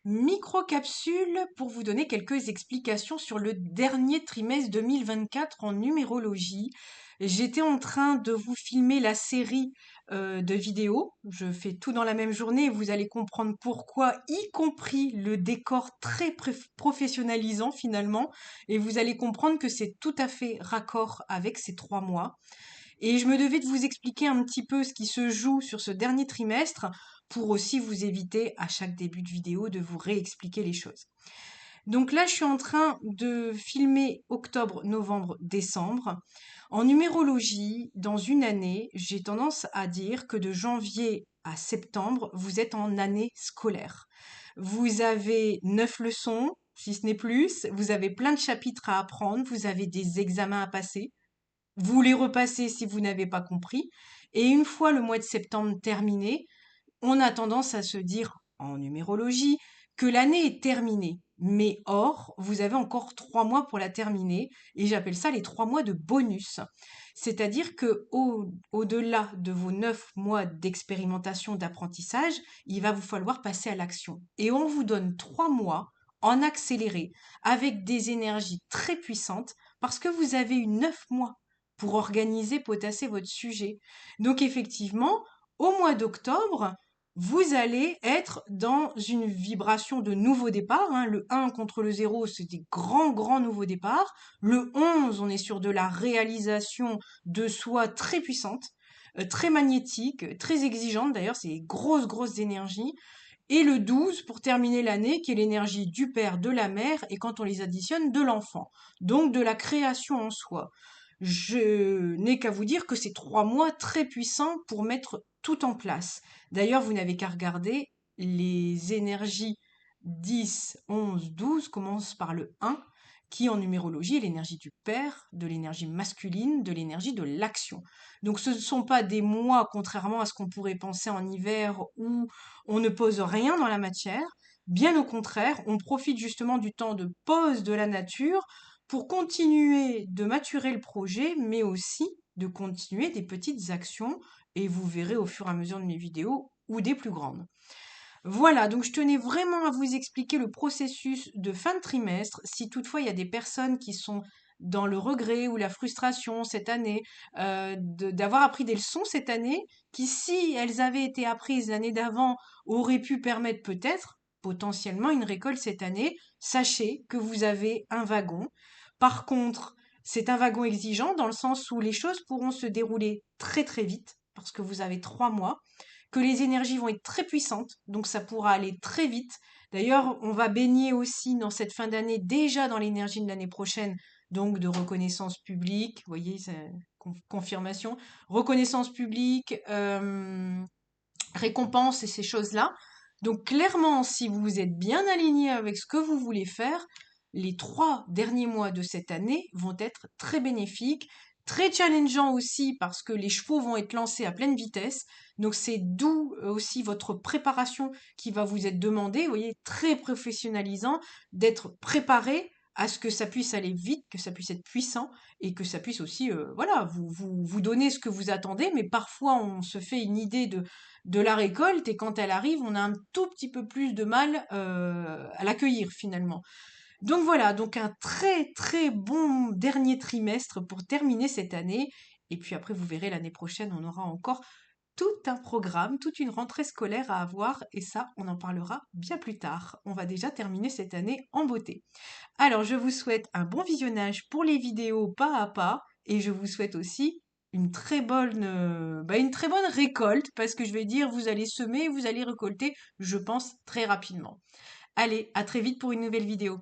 Microcapsule pour vous donner quelques explications sur le dernier trimestre 2024 en numérologie. J'étais en train de vous filmer la série de vidéos. Je fais tout dans la même journée et vous allez comprendre pourquoi, y compris le décor très professionnalisant finalement. Et vous allez comprendre que c'est tout à fait raccord avec ces 3 mois. Et je me devais de vous expliquer un petit peu ce qui se joue sur ce dernier trimestre pour aussi vous éviter à chaque début de vidéo de vous réexpliquer les choses. Donc là, je suis en train de filmer octobre, novembre, décembre. En numérologie, dans une année, j'ai tendance à dire que de janvier à septembre, vous êtes en année scolaire. Vous avez 9 leçons, si ce n'est plus, vous avez plein de chapitres à apprendre, vous avez des examens à passer, vous les repassez si vous n'avez pas compris. Et une fois le mois de septembre terminé, on a tendance à se dire, en numérologie, que l'année est terminée. Mais or, vous avez encore 3 mois pour la terminer, et j'appelle ça les 3 mois de bonus. C'est-à-dire que au-delà de vos 9 mois d'expérimentation, d'apprentissage, il va vous falloir passer à l'action. Et on vous donne 3 mois en accéléré, avec des énergies très puissantes, parce que vous avez eu 9 mois pour organiser, potasser votre sujet. Donc effectivement, au mois d'octobre, vous allez être dans une vibration de nouveau départ, hein. Le 1 contre le 0, c'est des grands, grands nouveaux départs. Le 11, on est sur de la réalisation de soi très puissante, très magnétique, très exigeante. D'ailleurs, c'est des grosses, grosses énergies. Et le 12, pour terminer l'année, qui est l'énergie du père, de la mère, et quand on les additionne, de l'enfant. Donc de la création en soi. Je n'ai qu'à vous dire que c'est 3 mois très puissants pour mettre tout en place. D'ailleurs, vous n'avez qu'à regarder les énergies 10, 11, 12 commencent par le 1, qui en numérologie est l'énergie du père, de l'énergie masculine, de l'énergie de l'action. Donc ce ne sont pas des mois, contrairement à ce qu'on pourrait penser en hiver, où on ne pose rien dans la matière. Bien au contraire, on profite justement du temps de pause de la nature pour continuer de maturer le projet, mais aussi de continuer des petites actions, et vous verrez au fur et à mesure de mes vidéos, ou des plus grandes. Voilà, donc je tenais vraiment à vous expliquer le processus de fin de trimestre. Si toutefois il y a des personnes qui sont dans le regret ou la frustration cette année, d'avoir appris des leçons cette année, qui si elles avaient été apprises l'année d'avant, auraient pu permettre peut-être potentiellement une récolte cette année, sachez que vous avez un wagon. Par contre, c'est un wagon exigeant dans le sens où les choses pourront se dérouler très très vite, parce que vous avez 3 mois, que les énergies vont être très puissantes, donc ça pourra aller très vite. D'ailleurs, on va baigner aussi dans cette fin d'année déjà dans l'énergie de l'année prochaine, donc de reconnaissance publique, vous voyez, c'est confirmation, reconnaissance publique, récompense et ces choses-là. Donc clairement, si vous êtes bien aligné avec ce que vous voulez faire, les 3 derniers mois de cette année vont être très bénéfiques, très challengeants aussi parce que les chevaux vont être lancés à pleine vitesse. Donc c'est d'où aussi votre préparation qui va vous être demandée, vous voyez, très professionnalisant, d'être préparé à ce que ça puisse aller vite, que ça puisse être puissant et que ça puisse aussi, voilà, vous donner ce que vous attendez. Mais parfois, on se fait une idée de la récolte et quand elle arrive, on a un tout petit peu plus de mal à l'accueillir finalement. Donc voilà, donc un très très bon dernier trimestre pour terminer cette année. Et puis après, vous verrez, l'année prochaine, on aura encore tout un programme, toute une rentrée scolaire à avoir, et ça, on en parlera bien plus tard. On va déjà terminer cette année en beauté. Alors, je vous souhaite un bon visionnage pour les vidéos pas à pas, et je vous souhaite aussi une très bonne récolte, parce que je vais dire, vous allez semer, vous allez récolter, je pense, très rapidement. Allez, à très vite pour une nouvelle vidéo.